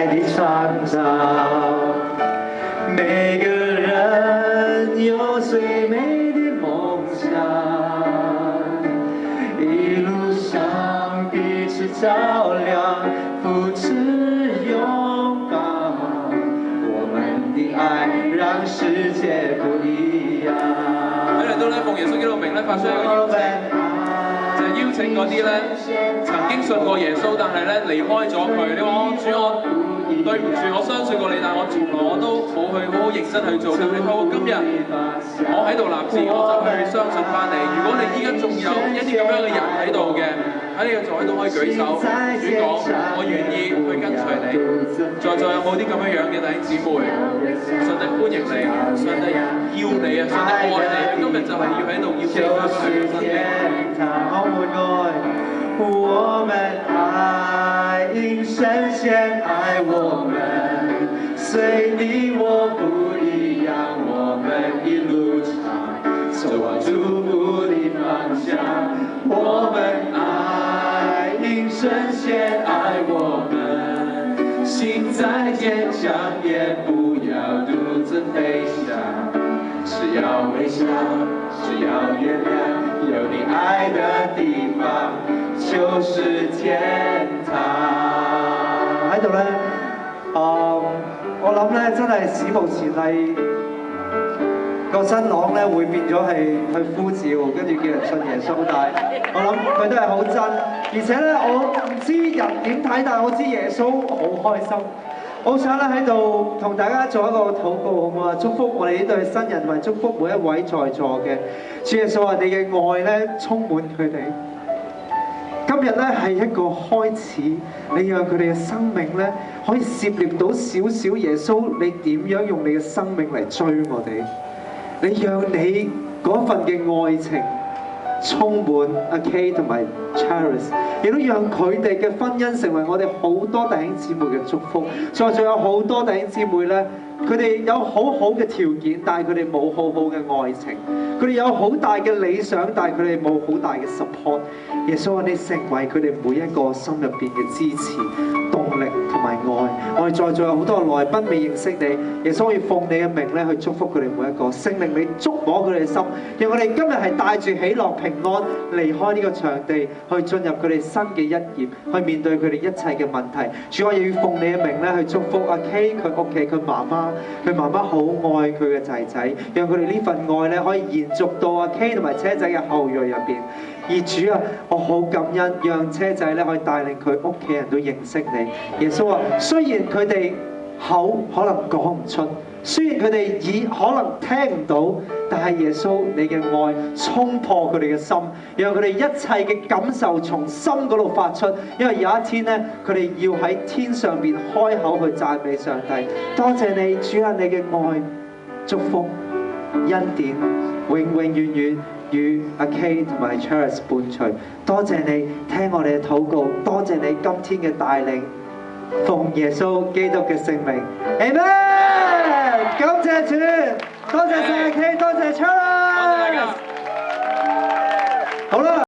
的創造。每個人有最美的夢想，一路上彼此照亮，扶持擁抱，我們的愛讓世界不一樣。喺嚟到咧，奉耶穌基督名咧，發出一個邀請，就係邀請嗰啲咧曾經信過耶穌，但係咧離開咗佢。你話主我對唔住，我相信過你，但我從來我都冇去好好認真去做。但係透過今日，我喺度立志，我就去相信翻你。如果你依家仲有一啲咁樣嘅人喺度嘅，喺你嘅座位度可以舉手，主講我願意去跟隨你。在座有冇啲咁樣樣嘅弟兄姊妹？上帝歡迎你，上帝要你啊，上帝愛你。今日就係要喺度邀請佢去身邊。我們愛因神先愛我們，隨你我不一樣，我們一路上走往祝福的方向。我們愛因神先愛我們，心再堅強也不要獨自飛翔，只要微笑，只要原諒，有你愛的地方就是天堂。喺度咧，我諗咧真係史無前例，個新郎咧會變咗係去呼召，跟住叫人信耶穌。但係我諗佢都係好真，而且咧我唔知人點睇，但係我知耶穌好開心。我好想咧喺度同大家做一個禱告，好唔好啊？祝福我哋呢對新人，同埋祝福每一位在座嘅主耶穌啊！你嘅愛咧充滿佢哋。今日咧係一個開始，你讓佢哋嘅生命咧可以涉獵到少少耶穌，你點樣用你嘅生命嚟追我哋？你讓你嗰份嘅愛情充滿阿 K 同埋 Charis， 亦都讓佢哋嘅婚姻成為我哋好多弟兄姊妹嘅祝福。再仲有好多弟兄姊妹咧，佢哋有好好嘅條件，但係佢哋冇好好嘅愛情。佢哋有好大嘅理想，但係佢哋冇好大嘅 support。耶穌啊，你成為佢哋每一個心入邊嘅支持、動力同埋愛。我哋在座有好多來賓未認識你，耶穌要奉你嘅名咧去祝福佢哋每一個。聖靈你觸摸佢哋嘅心，讓我哋今日係帶住喜樂平安離開呢個場地，去進入佢哋新嘅一頁，去面對佢哋一切嘅問題。主，我亦要奉你嘅名咧去祝福阿 K 佢屋企佢媽媽，佢媽媽好愛佢嘅仔仔，讓佢哋呢份愛咧可以延續到阿 K 同埋車仔嘅後裔入邊。而主啊，我好感恩，讓車仔咧可以帶領佢屋企人都認識你。耶穌啊，雖然佢哋口可能講唔出，雖然佢哋耳可能聽唔到，但係耶穌你嘅愛衝破佢哋嘅心，讓佢哋一切嘅感受從心嗰度發出。因為有一天咧，佢哋要喺天上邊開口去讚美上帝。多謝你，主啊，你嘅愛、祝福、恩典，永永遠遠與阿 K 同埋 Charles 伴隨。多謝你聽我哋嘅禱告，多謝你今天嘅帶領，奉耶穌基督嘅聖名 ，Amen。感謝主，多謝晒阿 K，多謝 Charles。好啦。